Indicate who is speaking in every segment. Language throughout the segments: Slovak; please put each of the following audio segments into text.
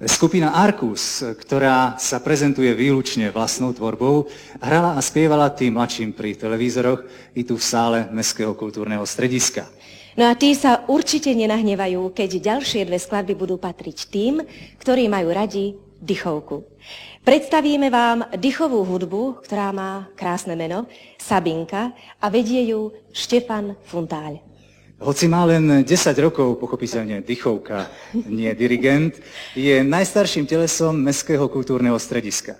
Speaker 1: Skupina Arcus, ktorá sa prezentuje výlučne vlastnou tvorbou, hrala a spievala tým mladším pri televízoroch i tu v sále Mestského kultúrneho strediska.
Speaker 2: No a tí sa určite nenahnevajú, keď ďalšie dve skladby budú patriť tým, ktorí majú radi dychovku. Predstavíme vám dychovú hudbu, ktorá má krásne meno, Sabinka, a vedie ju Štefan Funtáľ.
Speaker 1: Hoci má len 10 rokov, pochopiteľne dychovka, nie dirigent, je najstarším telesom Mestského kultúrneho strediska.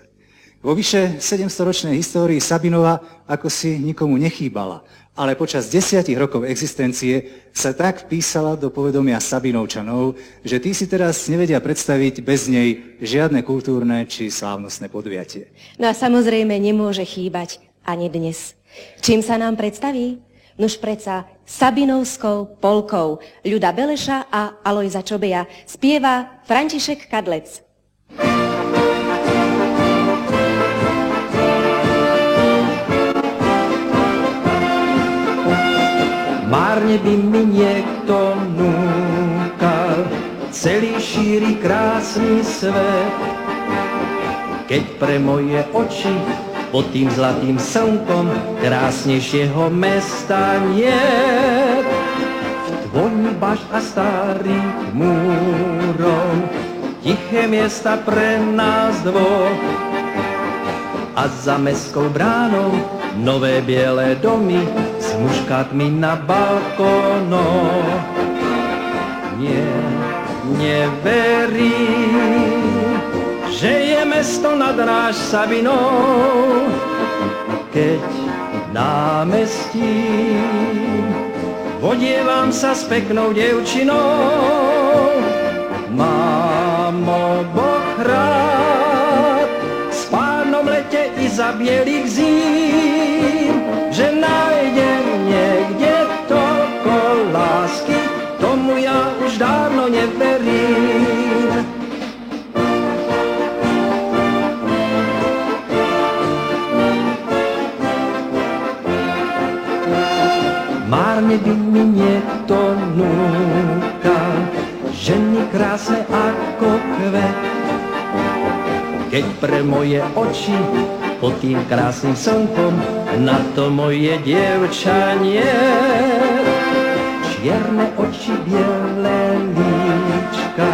Speaker 1: Vo vyše 700-ročnej histórii Sabinova ako si nikomu nechýbala, ale počas 10 rokov existencie sa tak vpísala do povedomia Sabinovčanov, že tí si teraz nevedia predstaviť bez nej žiadne kultúrne či slávnostné podujatie.
Speaker 2: No a samozrejme nemôže chýbať ani dnes. Čím sa nám predstaví? Nuž preca Sabinovskou polkou Ľuda Beleša a Alojza Čobeja spieva František Kadlec.
Speaker 3: Márne by mi niekto núkal celý šíri krásny svet, keď pre moje oči pod tým zlatým slnkom krásnejšieho mesta niet. V dvoni baš a starých múrov tiché miesta pre nás dvoch a za mestskou bránou nové biele domy s muškátmi na balkónoch. Nie, neverím, že je mesto nad náš Sabinou, keď námestím vodievam sa s peknou dievčinou. Mám oboch rád, v spárnom lete i za bielých zím, že nájdem niekde toľko lásky, tomu ja už dávno neverím. Márne by mi niekto núkal ženy krásne ako kvet, keď pre moje oči pod tým krásnym slnkom na to moje dievča nie. Čierne oči, biele líčka,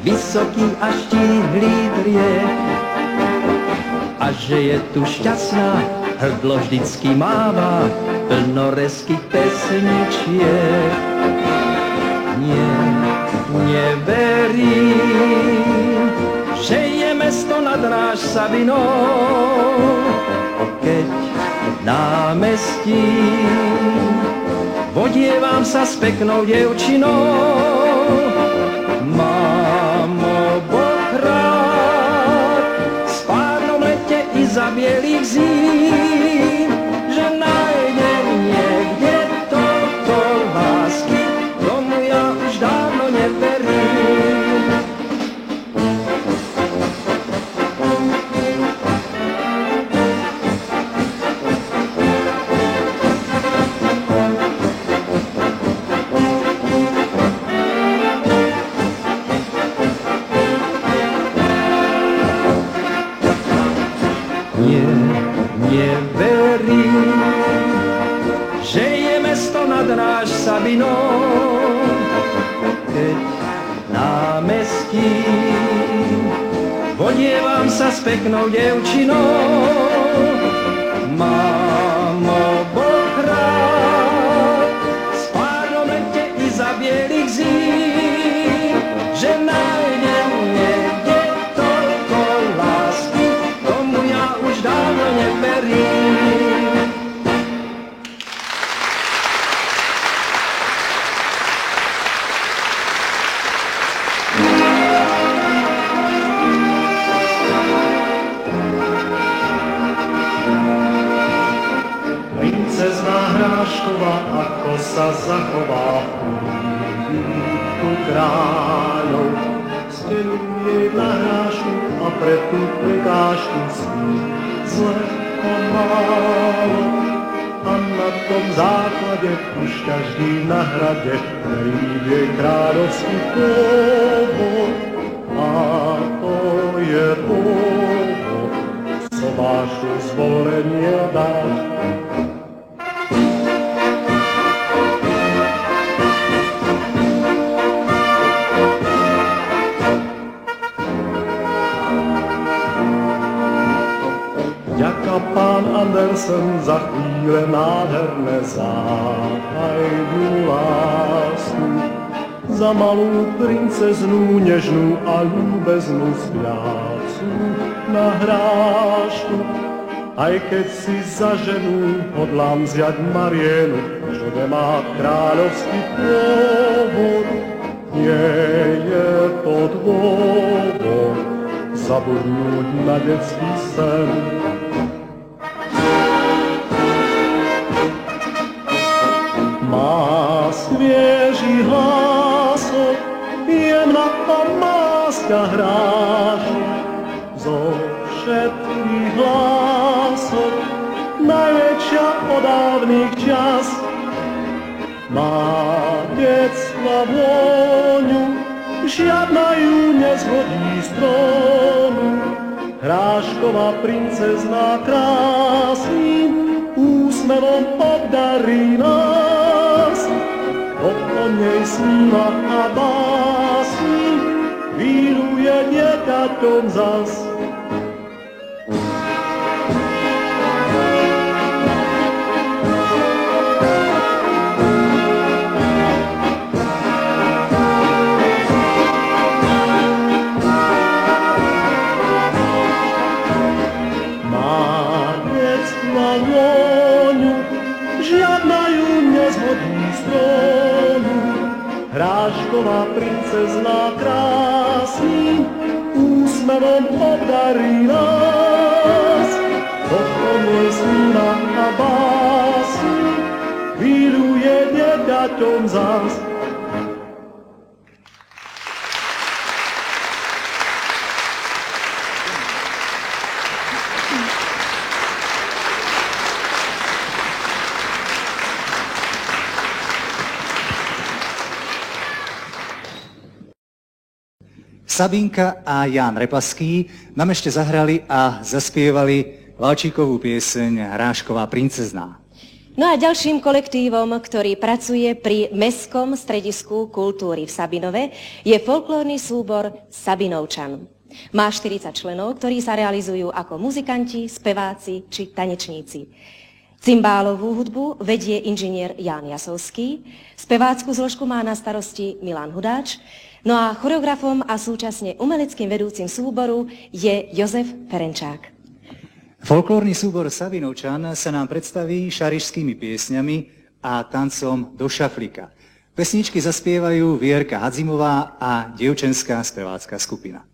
Speaker 3: vysoký a štíhlý driek, a že je tu šťastná, hrdlo vždycky máva plno rezkých pesničiek. Nie, neverím, že je mesto nad náš Sabinou, keď námestím vodievam sa s peknou dievčinou. Mám oboch rád, v spárnom lete i za bielých zím, že nájdem niekde toľko lásky, tomu ja už dávno neverím. Nie, nie až Sabinou. Keď námestím odievam sa s peknou dievčinou. Mámo, Boh rád, spárom lete i za bielých zím, že nájdem niekde toľko lásky, tomu ja už dávno neverím.
Speaker 4: Princezná Hrášková, ako sa zachová u kráľov. Steľujú jej na hrášku a pre tú prekážku spí zle a málo. A na tom základe už každý na hrade príde kráľovský pôvod. A to je pôvod, co vášu zvolenie dať. Ďaká pán Andersen za chvíle nádherné záhajnú lásku, za malú princeznú, nežnú a ľúbeznú spiacu na hrášku. Aj keď si za ženu hodlám vziať Marienu, čo nemá kráľovský pôvod, nie je to dôvod zabudnúť na detský sen. Má svieži hlások, jemná a máska hrášok. Zo všetkých hlások najväčšia od dávnych čas. Má detstva vôňu, žiadna ju nezhodí z trónu. Hrášková princezná krásnym úsmevom obdarí nás. O nej sníva a básni, víruje dieťaťom zas. Hrášková princezná krásnym úsmevom obdarí nás. O nej sníva a básni, víruje dieťaťom zas.
Speaker 1: Sabinka a Ján Repaský nám ešte zahrali a zaspievali valčíkovú pieseň Hrášková princezná.
Speaker 2: No a ďalším kolektívom, ktorý pracuje pri Mestskom stredisku kultúry v Sabinove, je folklórny súbor Sabinovčan. Má 40 členov, ktorí sa realizujú ako muzikanti, speváci či tanečníci. Cymbálovú hudbu vedie inžinier Ján Jasovský, spevácku zložku má na starosti Milan Hudáč, no a choreografom a súčasne umeleckým vedúcim súboru je Jozef Ferenčák.
Speaker 1: Folklórny súbor Sabinovčan sa nám predstaví šarišskými piesňami a tancom do šaflíka. Pesničky zaspievajú Vierka Hadzimová a dievčenská spevácka skupina.